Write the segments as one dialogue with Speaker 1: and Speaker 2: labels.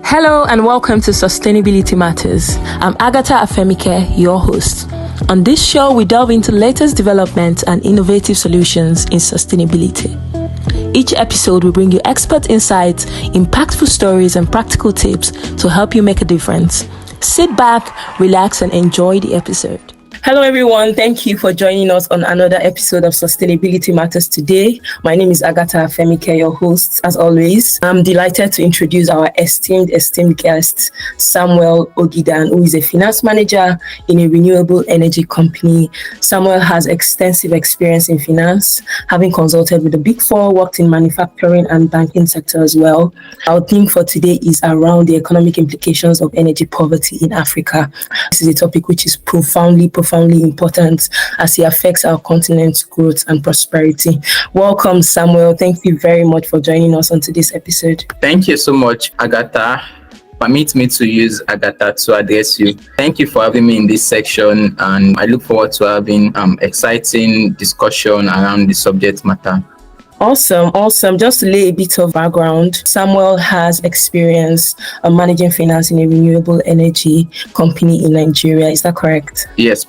Speaker 1: Hello and welcome to Sustainability Matters. I'm Agatha Afemike, your host. On this show, we delve into latest developments and innovative solutions in sustainability. Each episode will bring you expert insights, impactful stories, and practical tips to help you make a difference. Sit back, relax, and enjoy the episode. Hello everyone, thank you for joining us on another episode of Sustainability Matters today. My name is Agatha Afemike, your host. As always, I'm delighted to introduce our esteemed guest, Samuel Ogidan, who is a finance manager in a renewable energy company. Samuel has extensive experience in finance, having consulted with the Big Four, worked in manufacturing and banking sector as well. Our theme for today is around the economic implications of energy poverty in Africa. This is a topic which is profoundly important as it affects our continent's growth and prosperity. Welcome, Samuel. Thank you very much for joining us on today's episode.
Speaker 2: Thank you so much, Agatha. Permit me to use Agatha to address you. Thank you for having me in this section, and I look forward to having exciting discussion around the subject matter.
Speaker 1: Awesome. Just to lay a bit of background, Samuel has experience managing finance in a renewable energy company in Nigeria. Is that correct?
Speaker 2: Yes.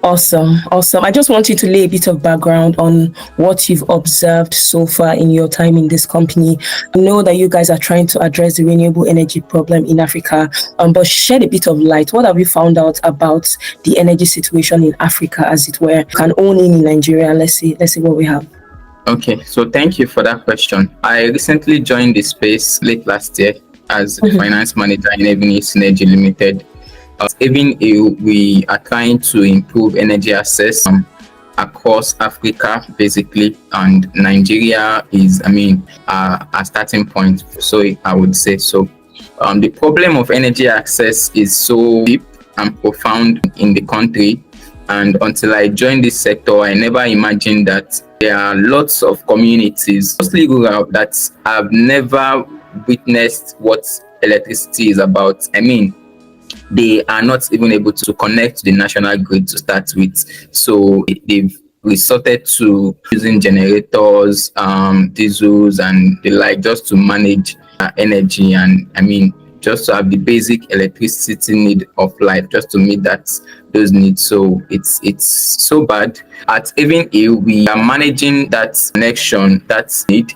Speaker 1: Awesome. I just want you to lay a bit of background on what you've observed so far in your time in this company. I know that you guys are trying to address the renewable energy problem in Africa, but shed a bit of light. What have you found out about the energy situation in Africa, as it were? You can own in Nigeria. Let's see what we have.
Speaker 2: Okay, so thank you for that question. I recently joined the space late last year as a finance manager in Even Synergy Limited. Even we are trying to improve energy access across Africa, basically, and Nigeria is, a starting point. So I would say so. The problem of energy access is so deep and profound in the country. And until I joined this sector, I never imagined that there are lots of communities, mostly rural, that have never witnessed what electricity is about. They are not even able to connect to the national grid to start with. So they've resorted to using generators, diesels, and the like, just to manage energy and just to have the basic electricity need of life, just to meet those needs. So it's so bad. At Even we are managing that connection, that need,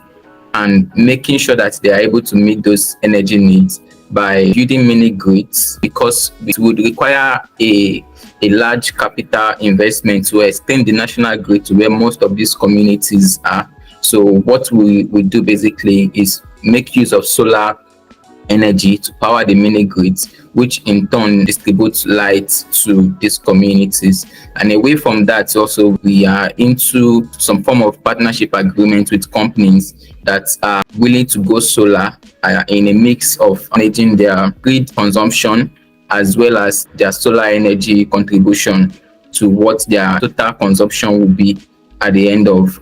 Speaker 2: and making sure that they are able to meet those energy needs by building mini grids, because it would require a large capital investment to extend the national grid to where most of these communities are. So what we do basically is make use of solar energy to power the mini grids, which in turn distributes light to these communities. And away from that, also we are into some form of partnership agreement with companies that are willing to go solar in a mix of managing their grid consumption as well as their solar energy contribution to what their total consumption will be at the end of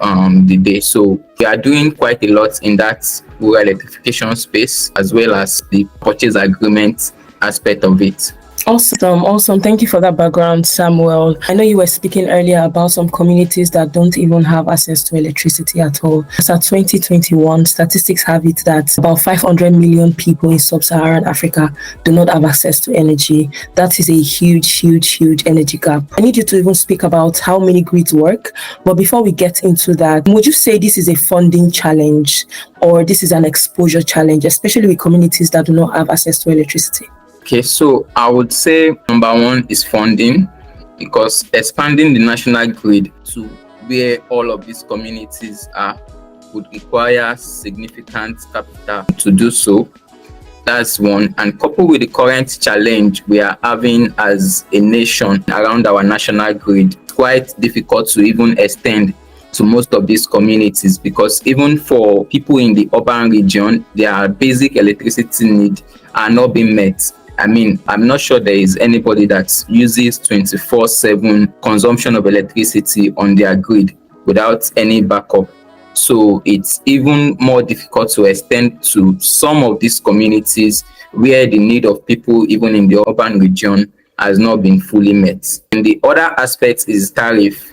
Speaker 2: the day. So we are doing quite a lot in that rural electrification space, as well as the purchase agreement aspect of it.
Speaker 1: Awesome. Thank you for that background, Samuel. I know you were speaking earlier about some communities that don't even have access to electricity at all. As at 2021, statistics have it that about 500 million people in sub-Saharan Africa do not have access to energy. That is a huge energy gap. I need you to even speak about how mini grids work. But before we get into that, would you say this is a funding challenge or this is an exposure challenge, especially with communities that do not have access to electricity?
Speaker 2: Okay, so I would say number one is funding, because expanding the national grid to where all of these communities are would require significant capital to do so. That's one. And coupled with the current challenge we are having as a nation around our national grid, it's quite difficult to even extend to most of these communities, because even for people in the urban region, their basic electricity needs are not being met. I'm not sure there is anybody that uses 24/7 consumption of electricity on their grid without any backup. So it's even more difficult to extend to some of these communities where the need of people, even in the urban region, has not been fully met. And the other aspect is tariff.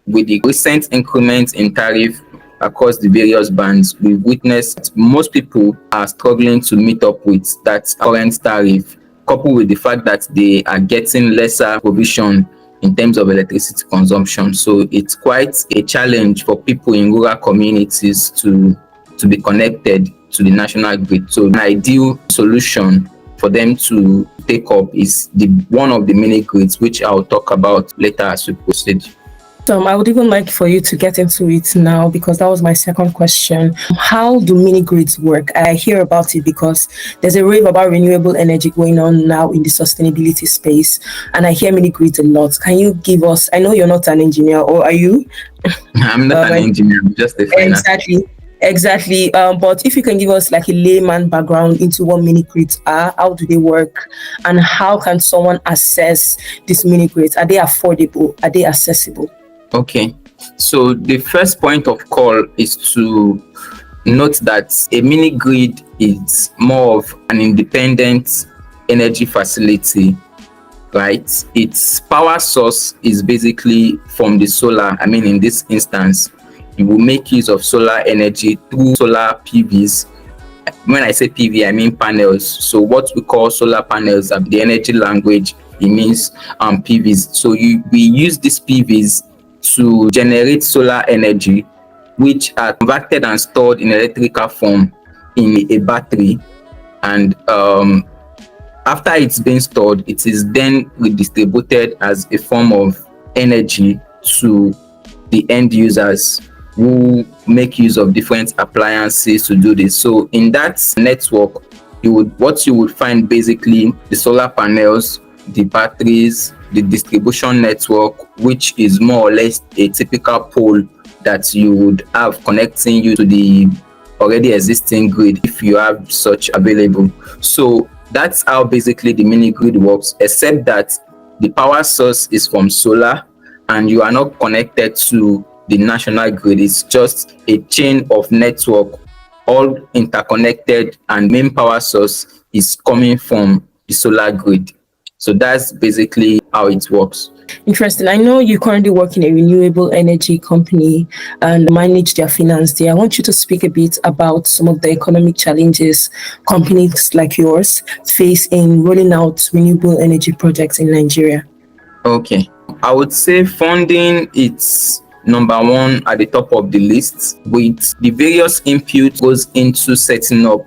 Speaker 2: With the recent increment in tariff across the various bands, we've witnessed most people are struggling to meet up with that current tariff, coupled with the fact that they are getting lesser provision in terms of electricity consumption. So it's quite a challenge for people in rural communities to be connected to the national grid. So an ideal solution for them to take up is one of the mini grids, which I'll talk about later as we proceed.
Speaker 1: I would even like for you to get into it now, because that was my second question. How do mini grids work? I hear about it because there's a rave about renewable energy going on now in the sustainability space, and I hear mini grids a lot. Can you give us, I know you're not an engineer, or are you?
Speaker 2: I'm not an engineer, I'm just a finance.
Speaker 1: Exactly. But if you can give us like a layman background into what mini grids are, how do they work, and how can someone access these mini grids? Are they affordable? Are they accessible?
Speaker 2: Okay, so the first point of call is to note that a mini grid is more of an independent energy facility, right? Its power source is basically from the solar. I mean, in this instance, you will make use of solar energy through solar PVs. When I say PV, I mean panels. So what we call solar panels, the energy language, it means PVs. So we use these PVs to generate solar energy, which are converted and stored in electrical form in a battery. And after it's been stored, it is then redistributed as a form of energy to the end users who make use of different appliances to do this. So in that network, what you would find basically the solar panels, the batteries, the distribution network, which is more or less a typical pole that you would have connecting you to the already existing grid if you have such available. So that's how basically the mini grid works, except that the power source is from solar and you are not connected to the national grid. It's just a chain of network, all interconnected, and main power source is coming from the solar grid. So that's basically how it works.
Speaker 1: Interesting. I know you currently work in a renewable energy company and manage their finance there. I want you to speak a bit about some of the economic challenges companies like yours face in rolling out renewable energy projects in Nigeria.
Speaker 2: Okay. I would say funding, it's number one at the top of the list, with the various inputs goes into setting up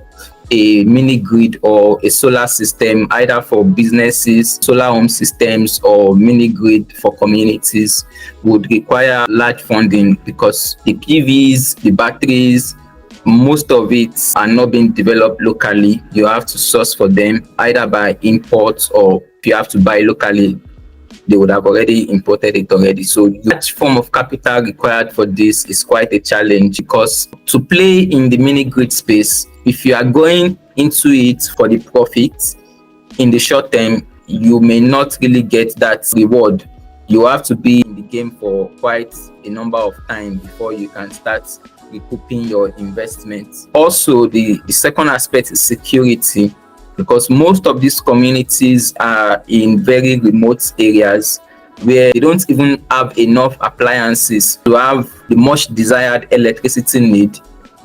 Speaker 2: a mini grid or a solar system, either for businesses, solar home systems, or mini grid for communities, would require large funding because the PVs, the batteries, most of it are not being developed locally. You have to source for them either by imports, or if you have to buy locally, they would have already imported it already. So large form of capital required for this is quite a challenge, because to play in the mini grid space, if you are going into it for the profit, in the short term, you may not really get that reward. You have to be in the game for quite a number of time before you can start recouping your investment. Also, the second aspect is security, because most of these communities are in very remote areas where they don't even have enough appliances to have the much desired electricity need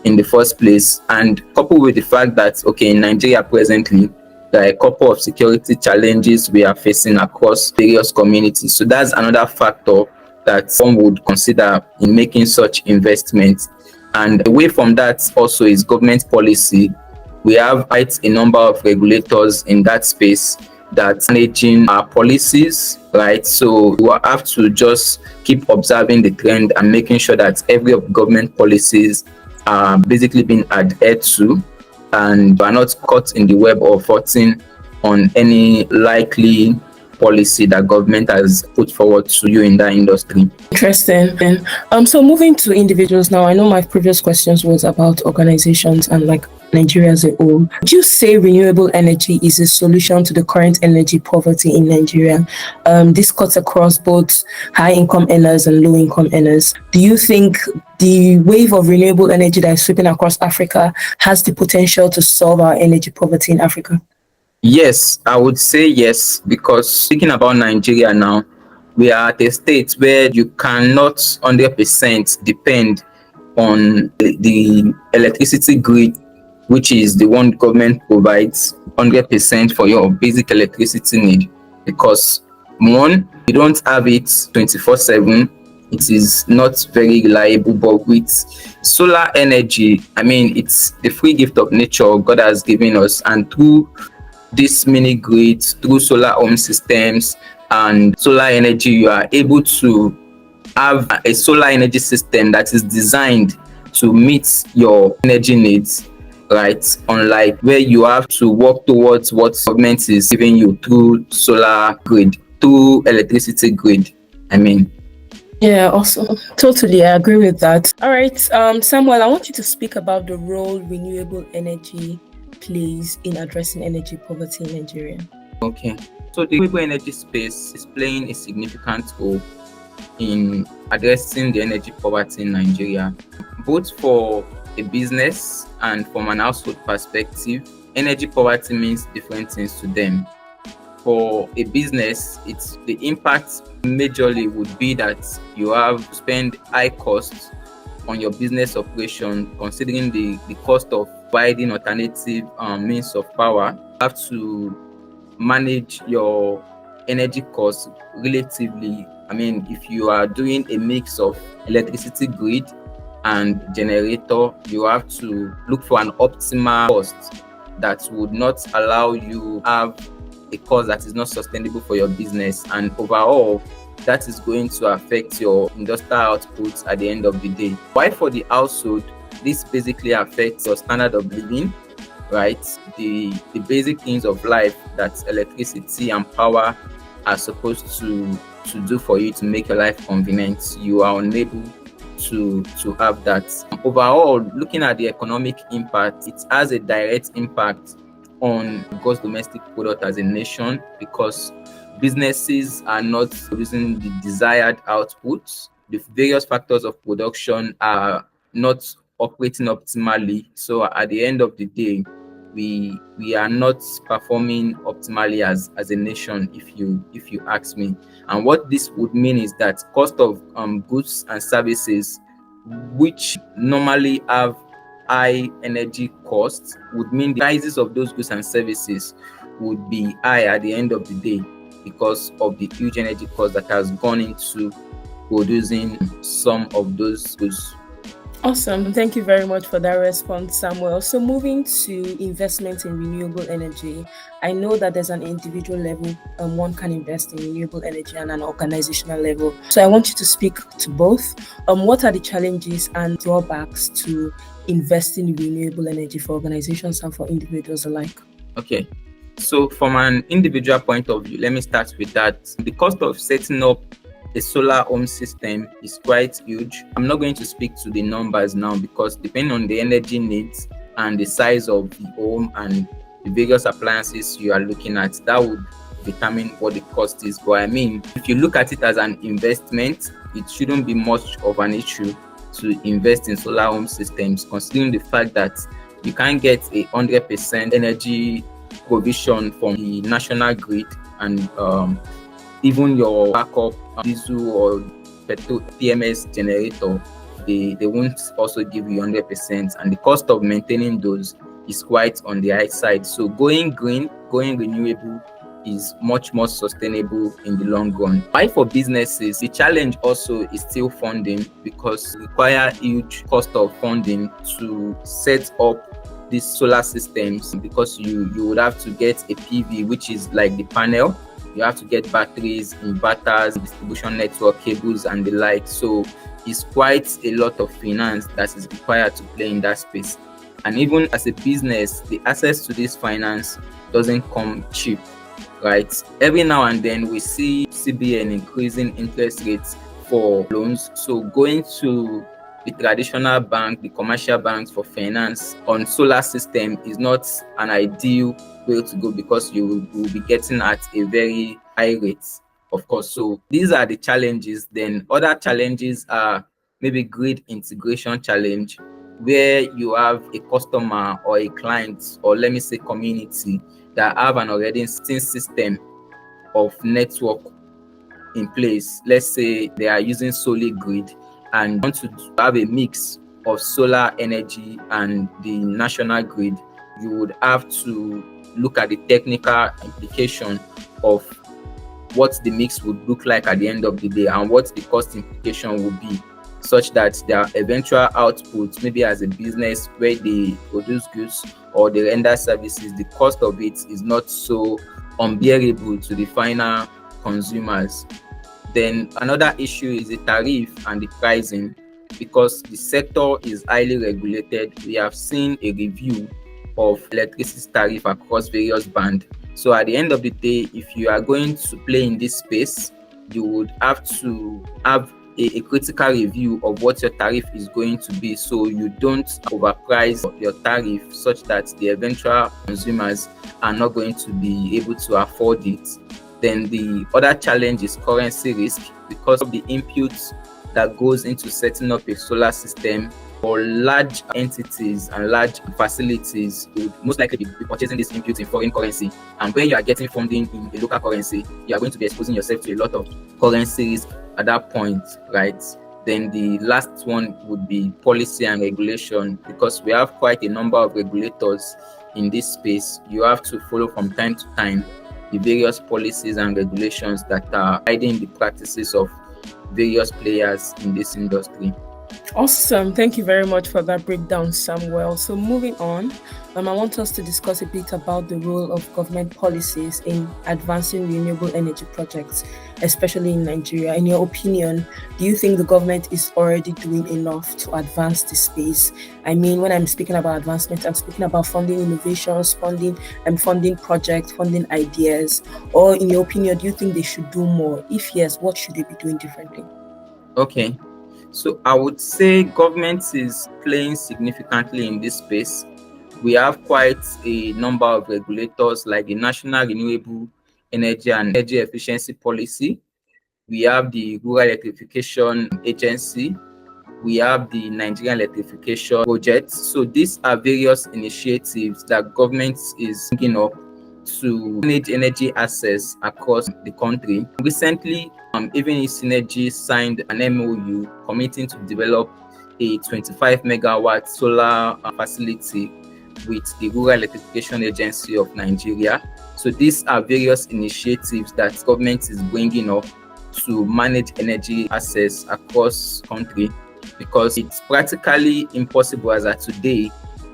Speaker 2: in the first place. And coupled with the fact that, okay, in Nigeria presently, there are a couple of security challenges we are facing across various communities. So that's another factor that one would consider in making such investments. And away from that also is government policy. We have quite a number of regulators in that space that's managing our policies, right? So we have to just keep observing the trend and making sure that every of government policies are basically being adhered to, and are not caught in the web of faulting on any likely policy that government has put forward to you in that industry.
Speaker 1: Interesting. So moving to individuals now, I know my previous questions was about organizations and like Nigeria as a whole. Would you say renewable energy is a solution to the current energy poverty in Nigeria? This cuts across both high income earners and low income earners. Do you think the wave of renewable energy that is sweeping across Africa has the potential to solve our energy poverty in Africa?
Speaker 2: Yes, I would say yes, because speaking about Nigeria now, we are at a state where you cannot 100% depend on the electricity grid, which is the one government provides 100% for your basic electricity need, because one, you don't have it 24/7. It is not very reliable. But with solar energy, I mean, it's the free gift of nature God has given us, and through this mini grids, through solar home systems and solar energy, you are able to have a solar energy system that is designed to meet your energy needs, right? Unlike where you have to work towards what government is giving you through solar grid, through electricity grid, I mean.
Speaker 1: Yeah, awesome. Totally, I agree with that. All right, Samuel, I want you to speak about the role renewable energy plays in addressing energy poverty in Nigeria.
Speaker 2: Okay, so the renewable energy space is playing a significant role in addressing the energy poverty in Nigeria, both for a business and from an household perspective. Energy poverty means different things to them. For a business, it's the impact majorly would be that you have to spend high costs on your business operation, considering the cost of providing alternative means of power. You have to manage your energy costs relatively. I mean, if you are doing a mix of electricity grid and generator, you have to look for an optimal cost that would not allow you have a cost that is not sustainable for your business, and overall that is going to affect your industrial output at the end of the day. Why for the household, this basically affects your standard of living, right? The basic things of life that electricity and power are supposed to do for you to make your life convenient. You are unable to have that. Overall, looking at the economic impact, it has a direct impact on gross domestic product as a nation, because businesses are not producing the desired outputs. The various factors of production are not operating optimally. So at the end of the day, we are not performing optimally as a nation, if you ask me. And what this would mean is that cost of goods and services, which normally have high energy costs, would mean the prices of those goods and services would be high at the end of the day, because of the huge energy cost that has gone into producing some of those goods.
Speaker 1: Awesome. Thank you very much for that response, Samuel. So moving to investment in renewable energy, I know that there's an individual level one can invest in renewable energy and an organizational level. So I want you to speak to both. What are the challenges and drawbacks to investing in renewable energy for organizations and for individuals alike?
Speaker 2: Okay. So from an individual point of view, let me start with that. The cost of setting up a solar home system is quite huge. I'm not going to speak to the numbers now, because depending on the energy needs and the size of the home and the various appliances you are looking at, that would determine what the cost is. But I mean, if you look at it as an investment, it shouldn't be much of an issue to invest in solar home systems, considering the fact that you can't get 100% energy provision from the national grid, and even your backup diesel or petrol PMS generator, they won't also give you 100%, and the cost of maintaining those is quite on the high side. So going green, going renewable is much more sustainable in the long run. Why for businesses, the challenge also is still funding, because it requires huge cost of funding to set up these solar systems, because you would have to get a PV, which is like the panel. You have to get batteries, inverters, distribution network cables, and the like. So it's quite a lot of finance that is required to play in that space. And even as a business, the access to this finance doesn't come cheap, right? Every now and then we see CBN increasing interest rates for loans. So going to the traditional bank, the commercial banks for finance on solar system is not an ideal way to go, because you will be getting at a very high rate, of course. So these are the challenges. Then other challenges are maybe grid integration challenge, where you have a customer or a client, or let me say community, that have an already existing system of network in place. Let's say they are using solid grid and want to have a mix of solar energy and the national grid, you would have to look at the technical implication of what the mix would look like at the end of the day and what the cost implication would be, such that their eventual output, maybe as a business where they produce goods or they render services, the cost of it is not so unbearable to the final consumers. Then another issue is the tariff and the pricing, because the sector is highly regulated. We have seen a review of electricity tariff across various bands. So at the end of the day, if you are going to play in this space, you would have to have a critical review of what your tariff is going to be, so you don't overprice your tariff such that the eventual consumers are not going to be able to afford it. Then the other challenge is currency risk, because of the inputs that goes into setting up a solar system. For large entities and large facilities, you would most likely be purchasing this input in foreign currency. And when you are getting funding in a local currency, you are going to be exposing yourself to a lot of currency risk at that point, right? Then the last one would be policy and regulation, because we have quite a number of regulators in this space. You have to follow from time to time the various policies and regulations that are guiding the practices of various players in this industry.
Speaker 1: Awesome. Thank you very much for that breakdown, Samuel. So moving on, I want us to discuss a bit about the role of government policies in advancing renewable energy projects, especially in Nigeria. In your opinion, do you think the government is already doing enough to advance the space? I mean, when I'm speaking about advancement, I'm speaking about funding innovations, funding projects, funding ideas. Or in your opinion, do you think they should do more? If yes, what should they be doing differently?
Speaker 2: Okay. So I would say government is playing significantly in this space. We have quite a number of regulators like the National Renewable Energy and Energy Efficiency Policy. We have the Rural Electrification Agency. We have the Nigerian Electrification Project. So these are various initiatives that government is bringing up to manage energy access across the country. Recently, even Synergy signed an MOU committing to develop a 25 megawatt solar facility with the Rural Electrification Agency of Nigeria. So these are various initiatives that government is bringing up to manage energy access across country, because it's practically impossible as of today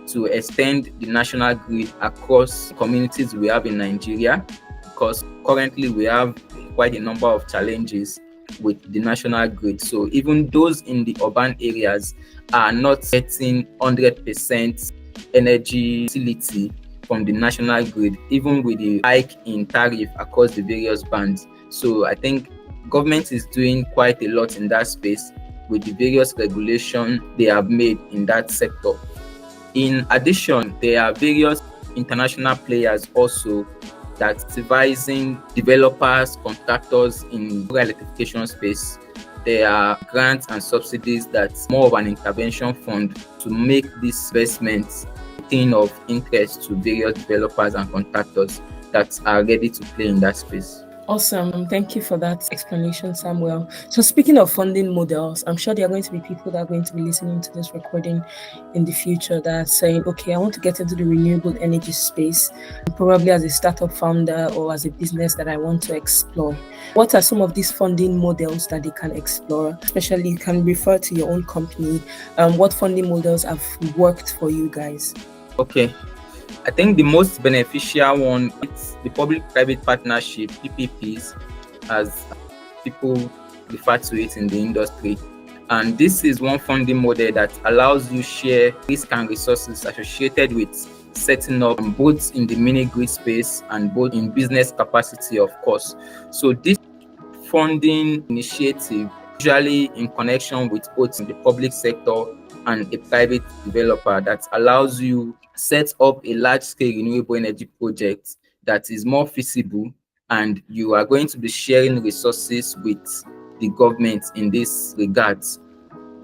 Speaker 2: to extend the national grid across communities we have in Nigeria, because currently we have quite a number of challenges with the national grid. So even those in the urban areas are not getting 100% energy utility from the national grid, even with the hike in tariff across the various bands. So I think government is doing quite a lot in that space with the various regulations they have made in that sector. In addition, there are various international players also that's advising developers, contractors in rural electrification space. There are grants and subsidies that's more of an intervention fund to make this investment thing of interest to various developers and contractors that are ready to play in that space.
Speaker 1: Awesome. Thank you for that explanation, Samuel. So speaking of funding models, I'm sure there are going to be people that are going to be listening to this recording in the future that are saying, okay, I want to get into the renewable energy space, probably as a startup founder or as a business that I want to explore. What are some of these funding models that they can explore? Especially, you can refer to your own company. What funding models have worked for you guys?
Speaker 2: Okay. I think the most beneficial one is the public-private partnership, PPPs, as people refer to it in the industry. And this is one funding model that allows you share risk and resources associated with setting up both in the mini grid space and both in business capacity, of course. So this funding initiative usually in connection with both the public sector and a private developer that allows you set up a large-scale renewable energy project that is more feasible, and you are going to be sharing resources with the government in this regards.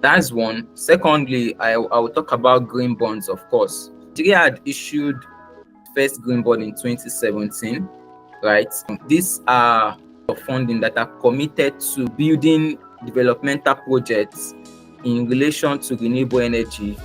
Speaker 2: That's one. Secondly, I will talk about green bonds, of course. Nigeria had issued first green bond in 2017, right? These are funding that are committed to building developmental projects in relation to renewable energy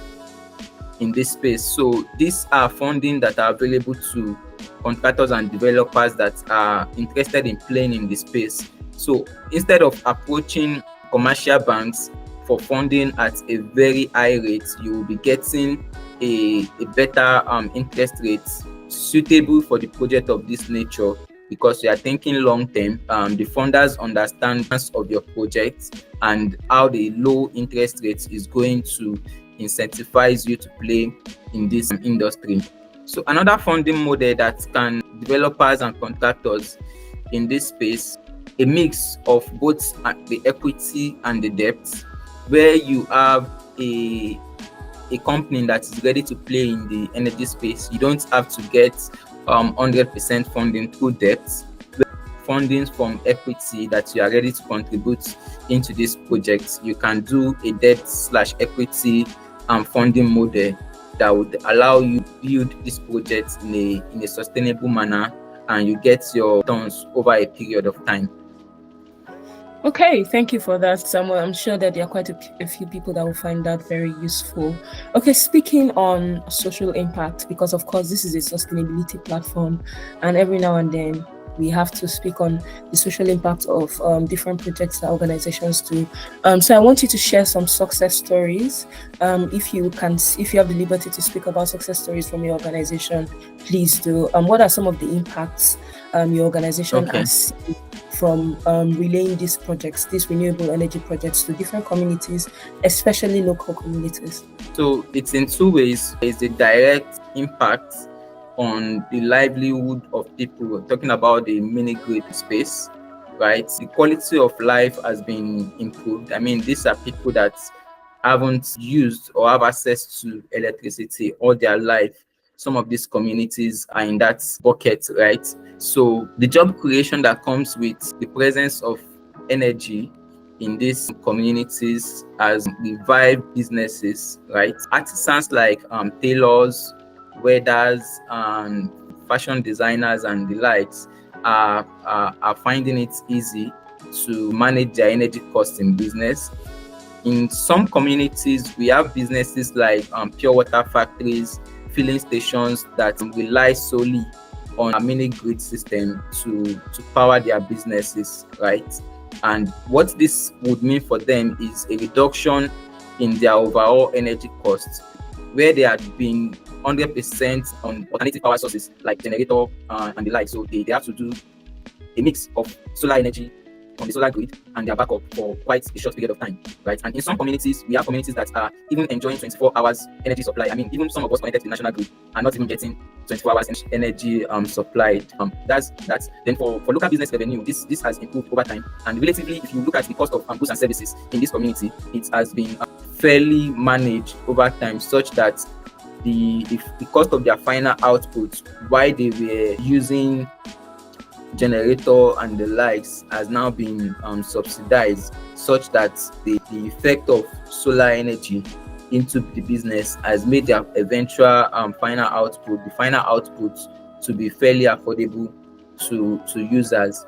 Speaker 2: in this space. So these are funding that are available to contractors and developers that are interested in playing in the space. So instead of approaching commercial banks for funding at a very high rate, you will be getting a better interest rate suitable for the project of this nature, because you are thinking long term. The funders understand of your project and how the low interest rate is going to incentivize you to play in this industry. So another funding model that can developers and contractors in this space, a mix of both the equity and the debt, where you have a company that is ready to play in the energy space. You don't have to get 100% funding through debt. Funding from equity that you are ready to contribute into this project. You can do a debt/equity funding model that would allow you to build this project in a sustainable manner, and you get your returns over a period of time.
Speaker 1: Okay, thank you for that, Samuel. I'm sure that there are quite a few people that will find that very useful. Okay, speaking on social impact, because of course this is a sustainability platform, and every now and then we have to speak on the social impact of different projects that organizations do. So I want you to share some success stories. If you have the liberty to speak about success stories from your organization, please do. What are some of the impacts your organization has seen from relaying these renewable energy projects to different communities, especially local communities?
Speaker 2: So it's in two ways. There's a direct impact on the livelihood of people. We're talking about the mini grid space, right? The quality of life has been improved. I mean, these are people that haven't used or have access to electricity all their life. Some of these communities are in that bucket, right? So the job creation that comes with the presence of energy in these communities has revived businesses, right? Artisans like tailors, welders, and fashion designers and the likes are finding it easy to manage their energy costs in business. In some communities, we have businesses like pure water factories, filling stations that rely solely on a mini grid system to power their businesses, right? And what this would mean for them is a reduction in their overall energy costs, where they had been 100% on alternative power sources like generator and the like. So they have to do a mix of solar energy on the solar grid and their backup for quite a short period of time, right? And in some communities, we have communities that are even enjoying 24 hours energy supply. I mean, even some of us connected to the national grid are not even getting 24 hours energy supplied. That's then for local business revenue, this has improved over time. And relatively, if you look at the cost of goods and services in this community, it has been fairly managed over time, such that the cost of their final output while they were using generator and the likes has now been subsidized, such that the effect of solar energy into the business has made their eventual final output to be fairly affordable to users.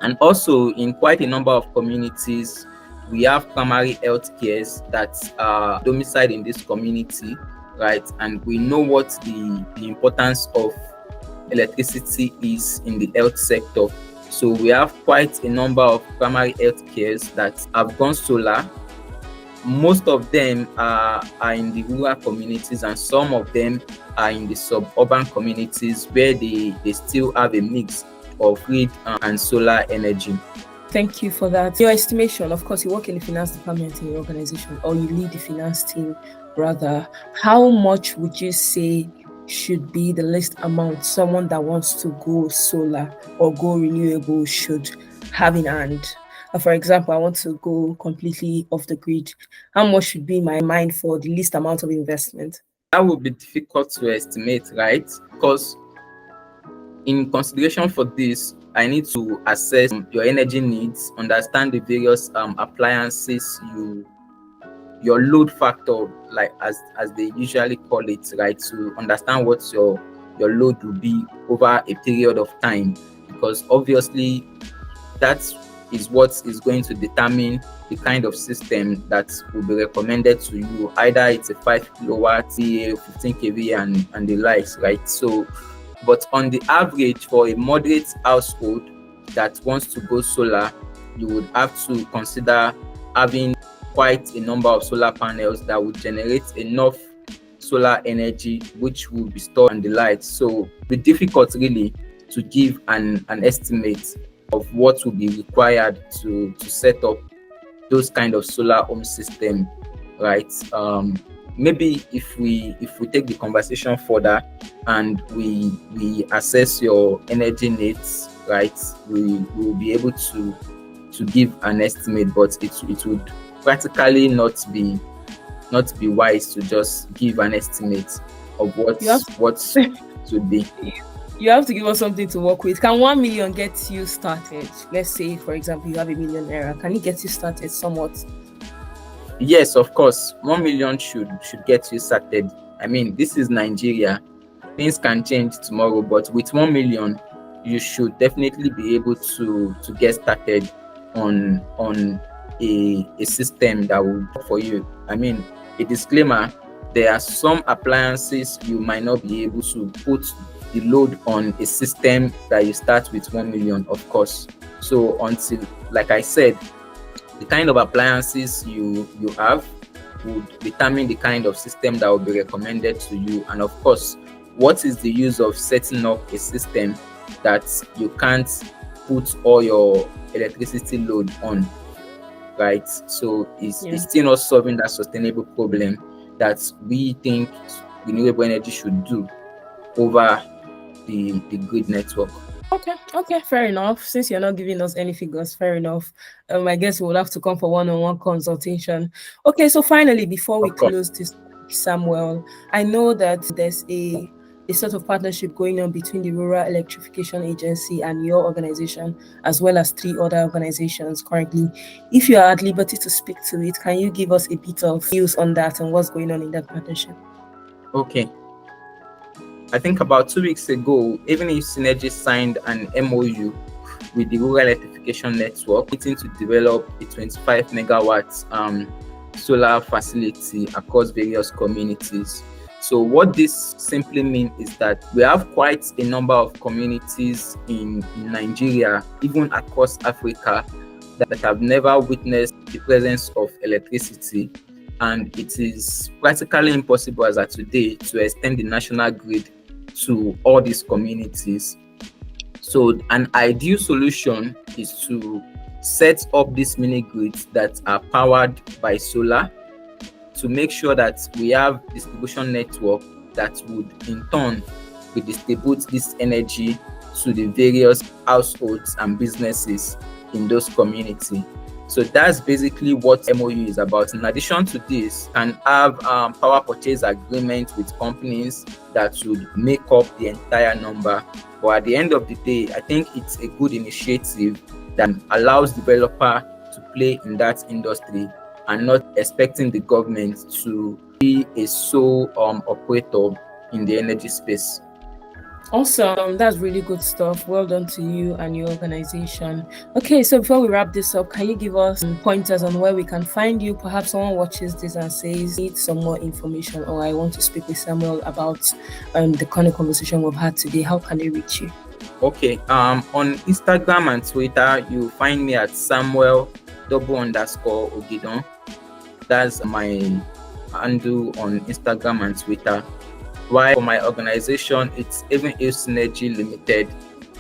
Speaker 2: And also in quite a number of communities, we have primary health cares that are domiciled in this community, right? And we know what the importance of electricity is in the health sector. So we have quite a number of primary health cares that have gone solar. Most of them are in the rural communities, and some of them are in the suburban communities where they still have a mix of grid and solar energy.
Speaker 1: Thank you for that. Your estimation, of course, you work in the finance department in your organization, or you lead the finance team rather. How much would you say should be the least amount someone that wants to go solar or go renewable should have in hand? For example, I want to go completely off the grid. How much should be my mind for the least amount of investment?
Speaker 2: That would be difficult to estimate, right? Because in consideration for this, I need to assess your energy needs, understand the various appliances your load factor, like as they usually call it, right? To understand what your load will be over a period of time, because obviously that's is what is going to determine the kind of system that will be recommended to you. Either it's a 5 kilowatt, 15 kV, and the likes, right? So, but on the average, for a moderate household that wants to go solar, you would have to consider having quite a number of solar panels that would generate enough solar energy which will be stored on the light. So it's difficult really to give an estimate of what will be required to set up those kind of solar home system, right? Maybe if we take the conversation further and we assess your energy needs, right, we will be able to give an estimate, but it would practically not be wise to just give an estimate of what would be.
Speaker 1: You have to give us something to work with. Can 1 million get you started? Let's say, for example, you have $1 million. Can it get you started somewhat?
Speaker 2: Yes, of course. 1 million should get you started. I mean, this is Nigeria. Things can change tomorrow, but with 1 million, you should definitely be able to get started on a system that will work for you. I mean, a disclaimer, there are some appliances you might not be able to put the load on a system that you start with 1 million, of course. So until, like I said, the kind of appliances you have would determine the kind of system that will be recommended to you. And of course, what is the use of setting up a system that you can't put all your electricity load on, right? So it's still not solving that sustainable problem that we think renewable energy should do over the grid network.
Speaker 1: Okay, fair enough. Since you're not giving us any figures, fair enough. I guess we'll have to come for one-on-one consultation. Okay, so finally, before we close this, Samuel, I know that there's a sort of partnership going on between the Rural Electrification Agency and your organization, as well as 3 other organizations currently. If you are at liberty to speak to it, can you give us a bit of news on that and what's going on in that partnership?
Speaker 2: Okay. I think about 2 weeks ago, even if Synergy signed an MOU with the Rural Electrification Network, meeting to develop a 25 megawatts solar facility across various communities. So what this simply means is that we have quite a number of communities in Nigeria, even across Africa, that have never witnessed the presence of electricity. And it is practically impossible as of today to extend the national grid to all these communities. So an ideal solution is to set up these mini grids that are powered by solar, to make sure that we have distribution network that would in turn redistribute this energy to the various households and businesses in those communities. So that's basically what MOU is about. In addition to this, can have power purchase agreement with companies that would make up the entire number. But at the end of the day, I think it's a good initiative that allows developer to play in that industry and not expecting the government to be a sole operator in the energy space.
Speaker 1: Awesome. That's really good stuff. Well done to you and your organization. Okay, so before we wrap this up, can you give us some pointers on where we can find you? Perhaps someone watches this and says, need some more information, or I want to speak with Samuel about the kind of conversation we've had today. How can they reach you?
Speaker 2: Okay, on Instagram and Twitter, you find me at Samuel _Ogidan. That's my handle on Instagram and Twitter. While for my organization, it's Even If Synergy Limited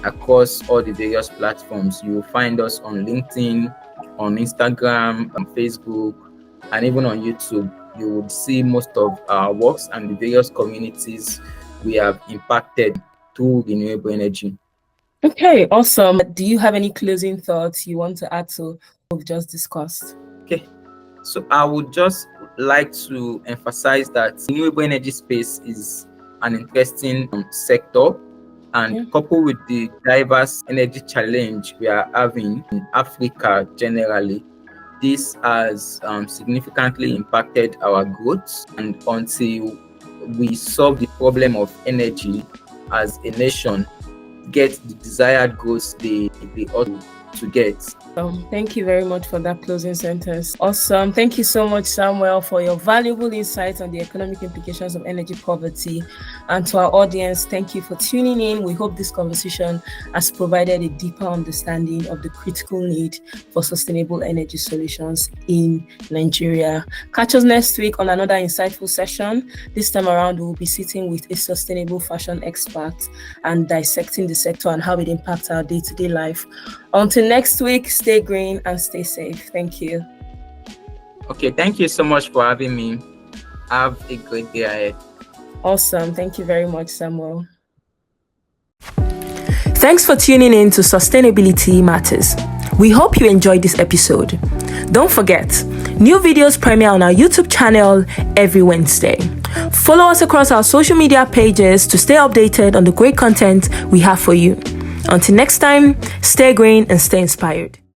Speaker 2: across all the various platforms. You will find us on LinkedIn, on Instagram, on Facebook, and even on YouTube. You would see most of our works and the various communities we have impacted through renewable energy.
Speaker 1: Okay, awesome. Do you have any closing thoughts you want to add to what we've just discussed?
Speaker 2: Okay, so I would just like to emphasize that renewable energy space is an interesting sector, and coupled with the diverse energy challenge we are having in Africa generally, this has significantly impacted our growth. And until we solve the problem of energy as a nation, get the desired growth they ought to get,
Speaker 1: Thank you very much for that closing sentence. Awesome. Thank you so much, Samuel, for your valuable insights on the economic implications of energy poverty. And to our audience, thank you for tuning in. We hope this conversation has provided a deeper understanding of the critical need for sustainable energy solutions in Nigeria. Catch us next week on another insightful session. This time around, we'll be sitting with a sustainable fashion expert and dissecting the sector and how it impacts our day-to-day life. Until next week, stay green and stay safe. Thank you.
Speaker 2: Okay, thank you so much for having me. Have a great day ahead.
Speaker 1: Awesome. Thank you very much, Samuel. Thanks for tuning in to Sustainability Matters. We hope you enjoyed this episode. Don't forget, new videos premiere on our YouTube channel every Wednesday. Follow us across our social media pages to stay updated on the great content we have for you. Until next time, stay green and stay inspired.